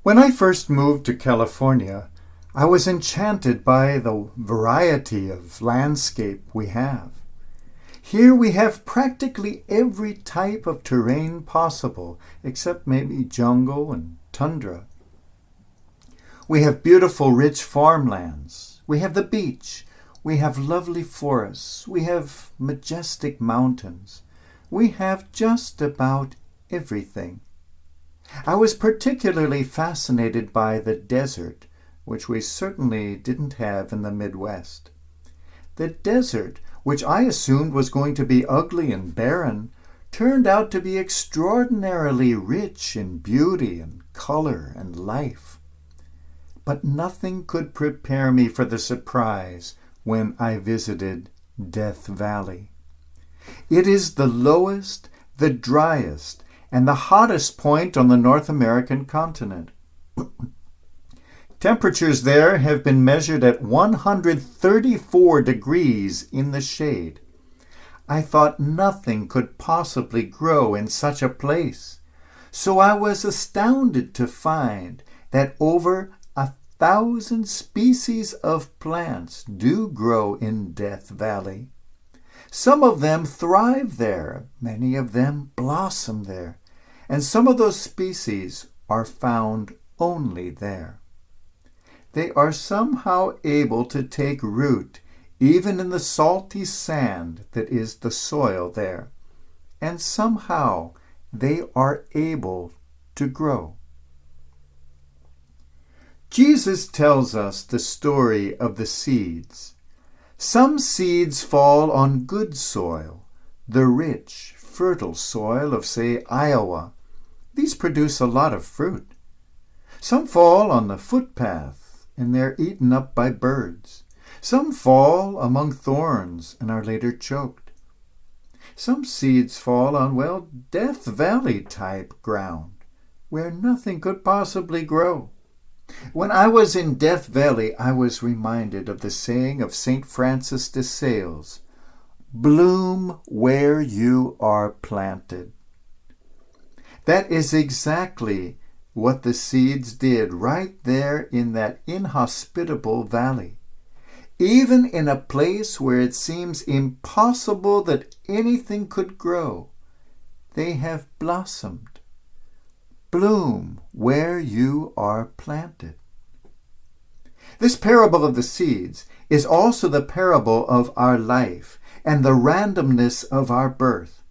When I first moved to California, I was enchanted by the variety of landscape we have. Here we have practically every type of terrain possible, except maybe jungle and tundra. We have beautiful, rich farmlands. We have the beach. We have lovely forests. We have majestic mountains. We have just about everything. I was particularly fascinated by the desert, which we certainly didn't have in the Midwest. The desert, which I assumed was going to be ugly and barren, turned out to be extraordinarily rich in beauty and color and life. But nothing could prepare me for the surprise when I visited Death Valley. It is the lowest, the driest, and the hottest point on the North American continent. Temperatures there have been measured at 134 degrees in the shade. I thought nothing could possibly grow in such a place, so I was astounded to find that over 1,000 species of plants do grow in Death Valley. Some of them thrive there, many of them blossom there, and some of those species are found only there. They are somehow able to take root even in the salty sand that is the soil there, and somehow they are able to grow. Jesus tells us the story of the seeds. Some seeds fall on good soil, the rich, fertile soil of, say, Iowa. These produce a lot of fruit. Some fall on the footpath, and they're eaten up by birds. Some fall among thorns and are later choked. Some seeds fall on, Death Valley type ground, where nothing could possibly grow. When I was in Death Valley, I was reminded of the saying of St. Francis de Sales, "Bloom where you are planted." That is exactly what the seeds did right there in that inhospitable valley. Even in a place where it seems impossible that anything could grow, they have blossomed. Bloom where you are planted. This parable of the seeds is also the parable of our life and the randomness of our birth.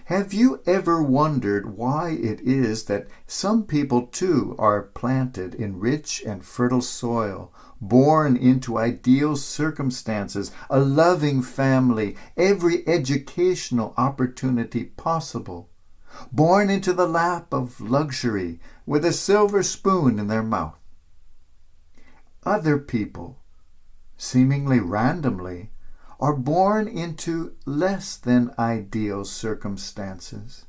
Have you ever wondered why it is that some people too are planted in rich and fertile soil, born into ideal circumstances, a loving family, every educational opportunity possible, born into the lap of luxury with a silver spoon in their mouth? Other people, seemingly randomly, are born into less than ideal circumstances.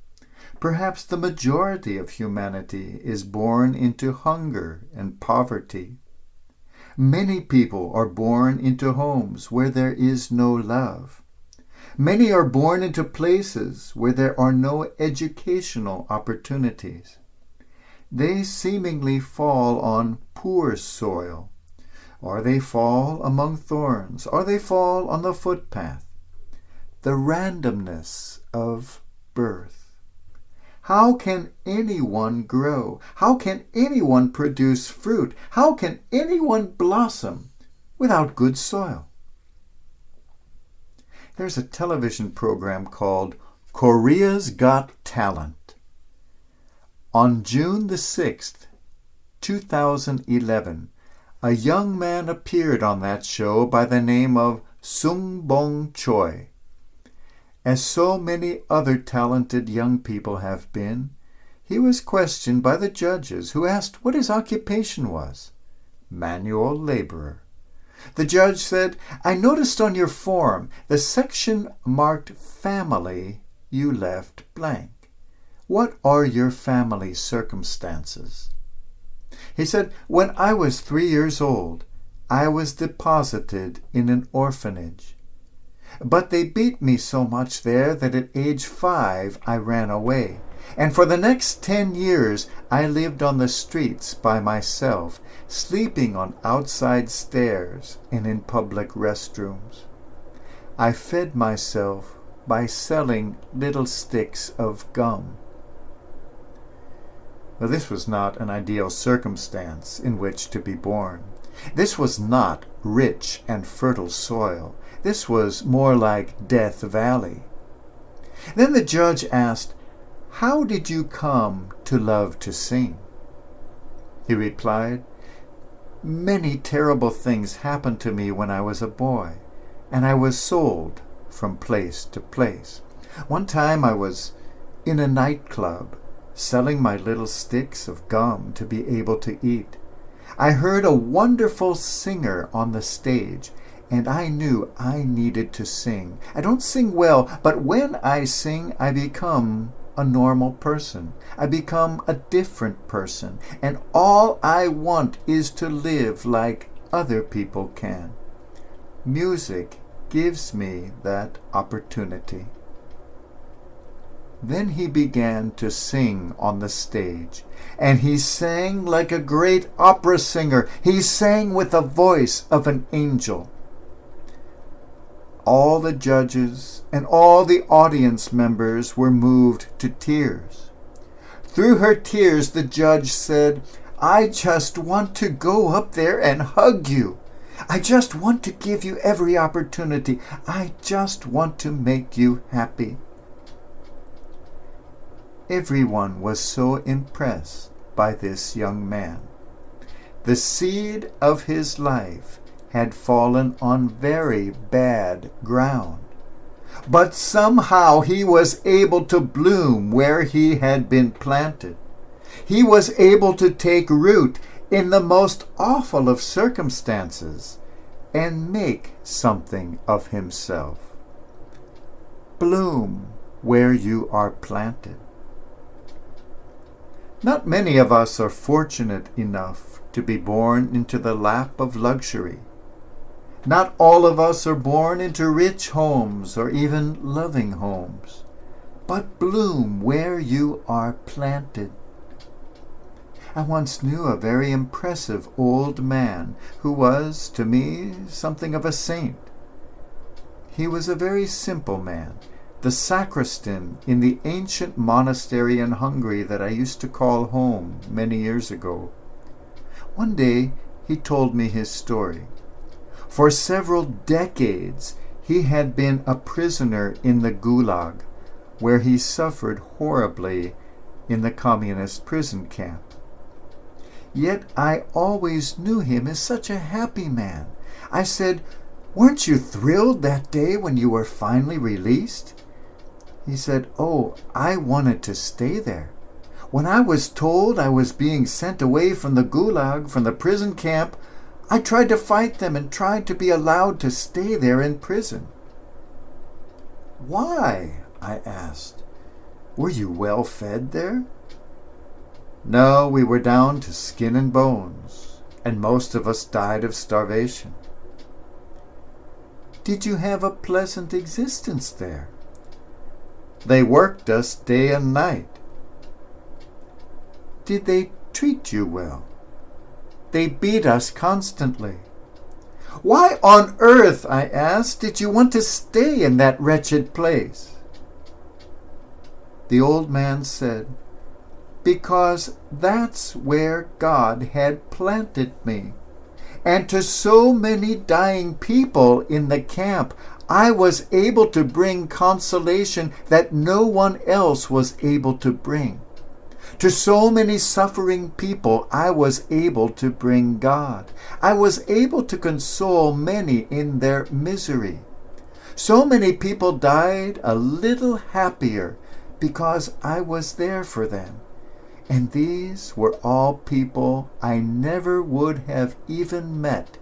Perhaps the majority of humanity is born into hunger and poverty. Many people are born into homes where there is no love. Many are born into places where there are no educational opportunities. They seemingly fall on poor soil, or they fall among thorns, or they fall on the footpath. The randomness of birth. How can anyone grow? How can anyone produce fruit? How can anyone blossom without good soil? There's a television program called Korea's Got Talent. On June the 6th, 2011, a young man appeared on that show by the name of Sung-bong Choi. As so many other talented young people have been, he was questioned by the judges, who asked what his occupation was. Manual laborer. The judge said, "I noticed on your form the section marked family you left blank. What are your family circumstances?" He said, "When I was 3 years old, I was deposited in an orphanage. But they beat me so much there that at age 5 I ran away. And for the next 10 years, I lived on the streets by myself, sleeping on outside stairs and in public restrooms. I fed myself by selling little sticks of gum. Well, this was not an ideal circumstance in which to be born. This was not rich and fertile soil. This was more like Death Valley. Then the judge asked, "How did you come to love to sing?" He replied, "Many terrible things happened to me when I was a boy, and I was sold from place to place. One time I was in a nightclub, selling my little sticks of gum to be able to eat. I heard a wonderful singer on the stage, and I knew I needed to sing. I don't sing well, but when I sing, I become a normal person. I become a different person, and all I want is to live like other people can. Music gives me that opportunity." Then he began to sing on the stage, and he sang like a great opera singer. He sang with the voice of an angel. All the judges and all the audience members were moved to tears. Through her tears, the judge said, "I just want to go up there and hug you. I just want to give you every opportunity. I just want to make you happy." Everyone was so impressed by this young man. The seed of his life had fallen on very bad ground, but somehow he was able to bloom where he had been planted. He was able to take root in the most awful of circumstances and make something of himself. Bloom where you are planted. Not many of us are fortunate enough to be born into the lap of luxury. Not all of us are born into rich homes or even loving homes. But bloom where you are planted. I once knew a very impressive old man who was, to me, something of a saint. He was a very simple man, the sacristan in the ancient monastery in Hungary that I used to call home many years ago. One day he told me his story. For several decades he had been a prisoner in the Gulag, where he suffered horribly in the communist prison camp. Yet I always knew him as such a happy man. I said, "Weren't you thrilled that day when you were finally released?" He said, "Oh, I wanted to stay there. When I was told I was being sent away from the Gulag, from the prison camp, I tried to fight them and tried to be allowed to stay there in prison." "Why?" I asked. "Were you well fed there?" "No, we were down to skin and bones, and most of us died of starvation." "Did you have a pleasant existence there?" "They worked us day and night." "Did they treat you well?" "They beat us constantly." "Why on earth," I asked, "did you want to stay in that wretched place?" The old man said, "Because that's where God had planted me. And to so many dying people in the camp, I was able to bring consolation that no one else was able to bring. To so many suffering people, I was able to bring God. I was able to console many in their misery. So many people died a little happier because I was there for them. And these were all people I never would have even met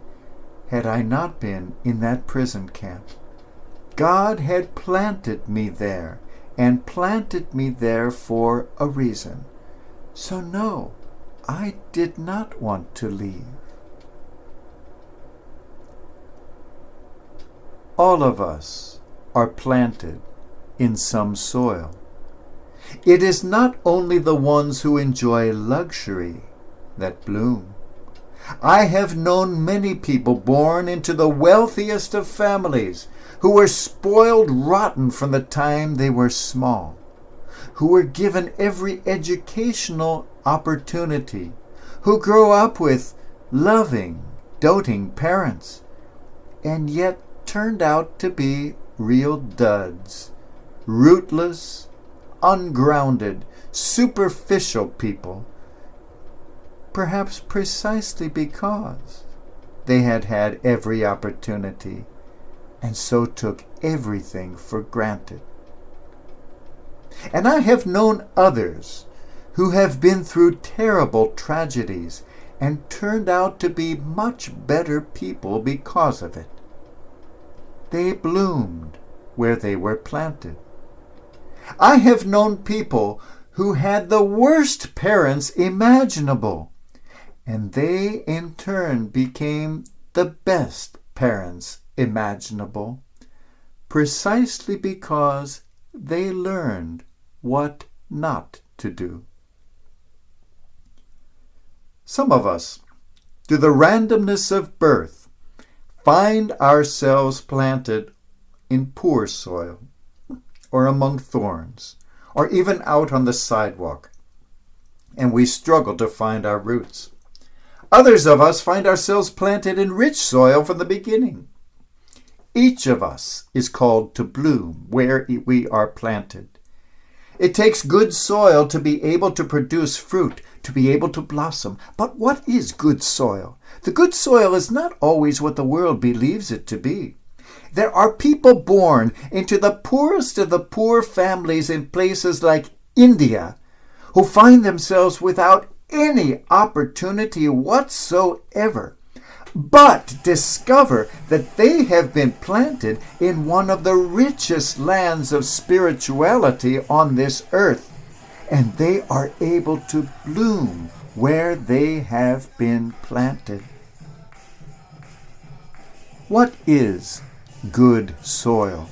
had I not been in that prison camp. God had planted me there, and planted me there for a reason. So no, I did not want to leave." All of us are planted in some soil. It is not only the ones who enjoy luxury that bloom. I have known many people born into the wealthiest of families who were spoiled rotten from the time they were small, who were given every educational opportunity, who grow up with loving, doting parents, and yet turned out to be real duds, rootless, ungrounded, superficial people, perhaps precisely because they had had every opportunity and so took everything for granted. And I have known others who have been through terrible tragedies and turned out to be much better people because of it. They bloomed where they were planted. I have known people who had the worst parents imaginable, and they in turn became the best parents imaginable, precisely because they learned what not to do. Some of us, through the randomness of birth, find ourselves planted in poor soil, or among thorns, or even out on the sidewalk, and we struggle to find our roots. Others of us find ourselves planted in rich soil from the beginning. Each of us is called to bloom where we are planted. It takes good soil to be able to produce fruit, to be able to blossom. But what is good soil? The good soil is not always what the world believes it to be. There are people born into the poorest of the poor families in places like India who find themselves without any opportunity whatsoever, but discover that they have been planted in one of the richest lands of spirituality on this earth, and they are able to bloom where they have been planted. What is good soil?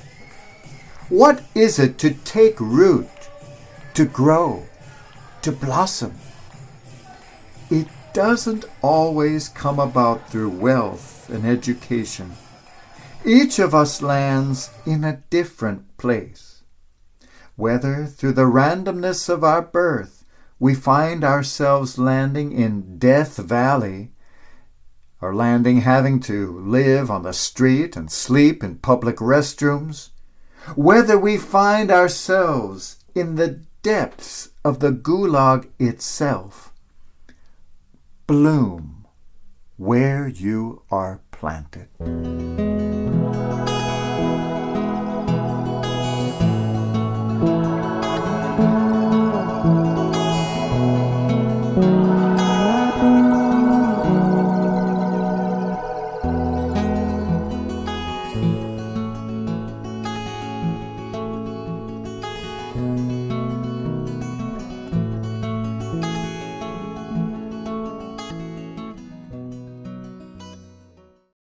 What is it to take root, to grow, to blossom? It doesn't always come about through wealth and education. Each of us lands in a different place. Whether through the randomness of our birth we find ourselves landing in Death Valley, or landing having to live on the street and sleep in public restrooms, whether we find ourselves in the depths of the Gulag itself, bloom where you are planted.